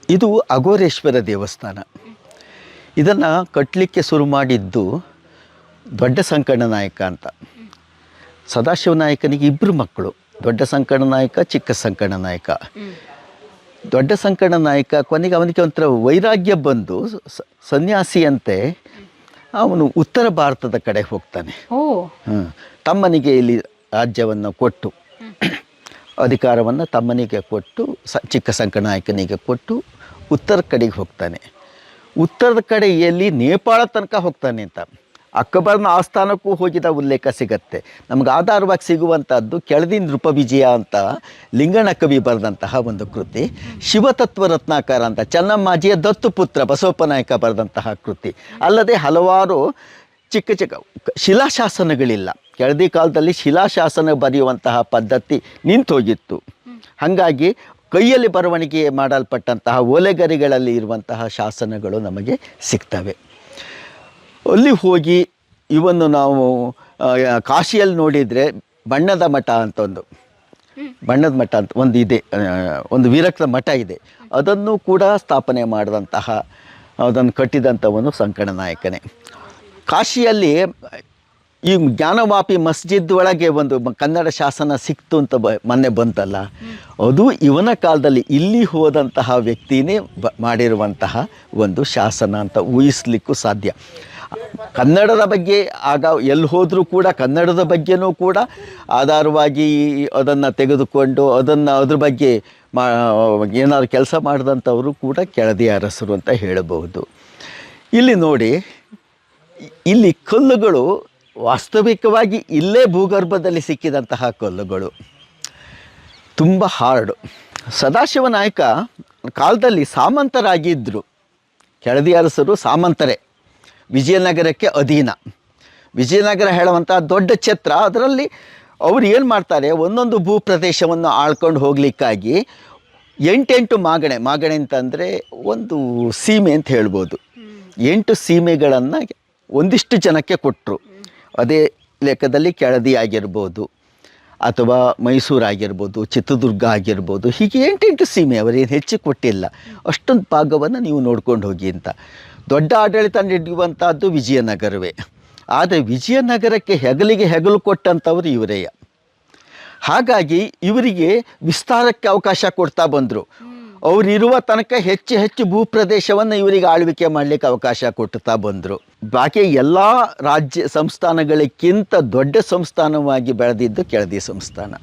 ಇದು ಅಘೋರೇಶ್ವರ ದೇವಸ್ಥಾನ. ಇದನ್ನು ಕಟ್ಟಲಿಕ್ಕೆ ಶುರು ಮಾಡಿದ್ದು ದೊಡ್ಡ ಸಂಕಣ್ಣ ನಾಯಕ ಅಂತ. ಸದಾಶಿವ ನಾಯಕನಿಗೆ ಇಬ್ಬರು ಮಕ್ಕಳು, ದೊಡ್ಡ ಸಂಕಣ್ಣ ನಾಯಕ, ಚಿಕ್ಕ ಸಂಕಣ್ಣ ನಾಯಕ. ದೊಡ್ಡ ಸಂಕಣ್ಣ ನಾಯಕ ಕೊನೆಗೆ ಅವನಿಗೆ ಒಂಥರ ವೈರಾಗ್ಯ ಬಂದು ಸನ್ಯಾಸಿಯಂತೆ ಅವನು ಉತ್ತರ ಭಾರತದ ಕಡೆ ಹೋಗ್ತಾನೆ. ತಮ್ಮನಿಗೆ ಇಲ್ಲಿ ರಾಜ್ಯವನ್ನು ಕೊಟ್ಟು, ಅಧಿಕಾರವನ್ನು ತಮ್ಮನಿಗೆ ಕೊಟ್ಟು, ಚಿಕ್ಕ ಸಂಕಣ್ಣ ನಾಯಕನಿಗೆ ಕೊಟ್ಟು ಉತ್ತರ ಕಡೆಗೆ ಹೋಗ್ತಾನೆ. ಉತ್ತರದ ಕಡೆಯಲ್ಲಿ ನೇಪಾಳ ತನಕ ಹೋಗ್ತಾನೆ ಅಂತ. ಅಕ್ಬರ್ನ ಆಸ್ಥಾನಕ್ಕೂ ಹೋಗಿದ ಉಲ್ಲೇಖ ಸಿಗತ್ತೆ. ನಮ್ಗೆ ಆಧಾರವಾಗಿ ಸಿಗುವಂಥದ್ದು ಕೆಳದಿ ನೃಪವಿಜಯ ಅಂತ ಲಿಂಗಣ್ಣ ಕವಿ ಬರೆದಂತಹ ಒಂದು ಕೃತಿ, ಶಿವತತ್ವ ರತ್ನಾಕರ ಅಂತ ಚೆನ್ನಮ್ಮಾಜಿಯ ದತ್ತುಪುತ್ರ ಬಸವಪ್ಪ ನಾಯಕ ಬರೆದಂತಹ ಕೃತಿ. ಅಲ್ಲದೆ ಹಲವಾರು ಚಿಕ್ಕ ಚಿಕ್ಕ ಶಿಲಾಶಾಸನಗಳಿಲ್ಲ. ಕೆಳದಿ ಕಾಲದಲ್ಲಿ ಶಿಲಾಶಾಸನ ಬರೆಯುವಂತಹ ಪದ್ಧತಿ ನಿಂತೋಗಿತ್ತು. ಹಾಗಾಗಿ ಕೈಯಲ್ಲಿ ಬರವಣಿಗೆ ಮಾಡಲ್ಪಟ್ಟಂತಹ ಓಲೆಗರಿಗಳಲ್ಲಿ ಇರುವಂತಹ ಶಾಸನಗಳು ನಮಗೆ ಸಿಗ್ತವೆ. ಅಲ್ಲಿ ಹೋಗಿ ಇವನ್ನು ನಾವು ಕಾಶಿಯಲ್ಲಿ ನೋಡಿದರೆ ಬಣ್ಣದ ಮಠ ಅಂತ ಬಣ್ಣದ ಮಠ ಅಂತ ಒಂದು ಇದೆ, ಒಂದು ವೀರಕ್ತ ಮಠ ಇದೆ. ಅದನ್ನು ಕೂಡ ಸ್ಥಾಪನೆ ಮಾಡಿದಂತಹ, ಅದನ್ನು ಕಟ್ಟಿದಂಥವನು ಸಂಕಣ್ಣ ನಾಯಕನೇ. ಕಾಶಿಯಲ್ಲಿ ಈ ಜ್ಞಾನವಾಪಿ ಮಸ್ಜಿದ್ ಒಳಗೆ ಒಂದು ಕನ್ನಡ ಶಾಸನ ಸಿಕ್ತು ಅಂತ ಮೊನ್ನೆ ಬಂತಲ್ಲ, ಅದು ಇವನ ಕಾಲದಲ್ಲಿ ಇಲ್ಲಿ ಹೋದಂತಹ ವ್ಯಕ್ತಿನೇ ಮಾಡಿರುವಂತಹ ಒಂದು ಶಾಸನ ಅಂತ ಊಹಿಸ್ಲಿಕ್ಕೂ ಸಾಧ್ಯ. ಕನ್ನಡದ ಬಗ್ಗೆ ಆಗ ಎಲ್ಲಿ ಹೋದರೂ ಕೂಡ ಕನ್ನಡದ ಬಗ್ಗೆನೂ ಕೂಡ ಆಧಾರವಾಗಿ ಅದನ್ನು ತೆಗೆದುಕೊಂಡು ಅದ್ರ ಬಗ್ಗೆ ಏನಾದ್ರು ಕೆಲಸ ಮಾಡಿದಂಥವರು ಕೂಡ ಕೆಳದಿ ಅರಸರು ಅಂತ ಹೇಳಬಹುದು. ಇಲ್ಲಿ ನೋಡಿ, ಇಲ್ಲಿ ಕಲ್ಲುಗಳು ವಾಸ್ತವಿಕವಾಗಿ ಇಲ್ಲೇ ಭೂಗರ್ಭದಲ್ಲಿ ಸಿಕ್ಕಿದಂತಹ ಕಲ್ಲುಗಳು, ತುಂಬ ಹಾರ್ಡು. ಸದಾಶಿವ ನಾಯಕ ಕಾಲದಲ್ಲಿ ಸಾಮಂತರಾಗಿದ್ದರು. ಕೆಳದಿ ಅರಸರು ಸಾಮಂತರೇ, ವಿಜಯನಗರಕ್ಕೆ ಅಧೀನ. ವಿಜಯನಗರ ಹೇಳುವಂಥ ದೊಡ್ಡ ಛತ್ರ, ಅದರಲ್ಲಿ ಅವರು ಏನು ಮಾಡ್ತಾರೆ, ಒಂದೊಂದು ಭೂ ಪ್ರದೇಶವನ್ನು ಆಳ್ಕೊಂಡು ಹೋಗಲಿಕ್ಕಾಗಿ 8 ಮಾಗಣೆ ಅಂತಂದರೆ ಒಂದು ಸೀಮೆ ಅಂತ ಹೇಳ್ಬೋದು. 8 ಸೀಮೆಗಳನ್ನು ಒಂದಿಷ್ಟು ಜನಕ್ಕೆ ಕೊಟ್ಟರು. ಅದೇ ಲೆಕ್ಕದಲ್ಲಿ ಕೆಳದಿ ಆಗಿರ್ಬೋದು, ಅಥವಾ ಮೈಸೂರು ಆಗಿರ್ಬೋದು, ಚಿತ್ರದುರ್ಗ ಆಗಿರ್ಬೋದು, ಹೀಗೆ 8 ಸೀಮೆ ಅವರೇನು ಹೆಚ್ಚು ಕೊಟ್ಟಿಲ್ಲ. ಅಷ್ಟೊಂದು ಭಾಗವನ್ನು ನೀವು ನೋಡ್ಕೊಂಡು ಹೋಗಿ ಅಂತ. ದೊಡ್ಡ ಆಡಳಿತ ನಡೆಯುವಂಥದ್ದು ವಿಜಯನಗರವೇ. ಆದರೆ ವಿಜಯನಗರಕ್ಕೆ ಹೆಗಲಿಗೆ ಹೆಗಲು ಕೊಟ್ಟಂಥವ್ರು ಇವರೇ. ಹಾಗಾಗಿ ಇವರಿಗೆ ವಿಸ್ತಾರಕ್ಕೆ ಅವಕಾಶ ಕೊಡ್ತಾ ಬಂದರು. ಅವರಿರುವ ತನಕ ಹೆಚ್ಚು ಭೂಪ್ರದೇಶವನ್ನು ಇವರಿಗೆ ಆಳ್ವಿಕೆ ಮಾಡಲಿಕ್ಕೆ ಅವಕಾಶ ಕೊಡ್ತಾ ಬಂದರು. ಬಾಕಿ ಎಲ್ಲ ರಾಜ್ಯ ಸಂಸ್ಥಾನಗಳಿಗಿಂತ ದೊಡ್ಡ ಸಂಸ್ಥಾನವಾಗಿ ಬೆಳೆದಿದ್ದು ಕೆಳದಿ ಸಂಸ್ಥಾನ.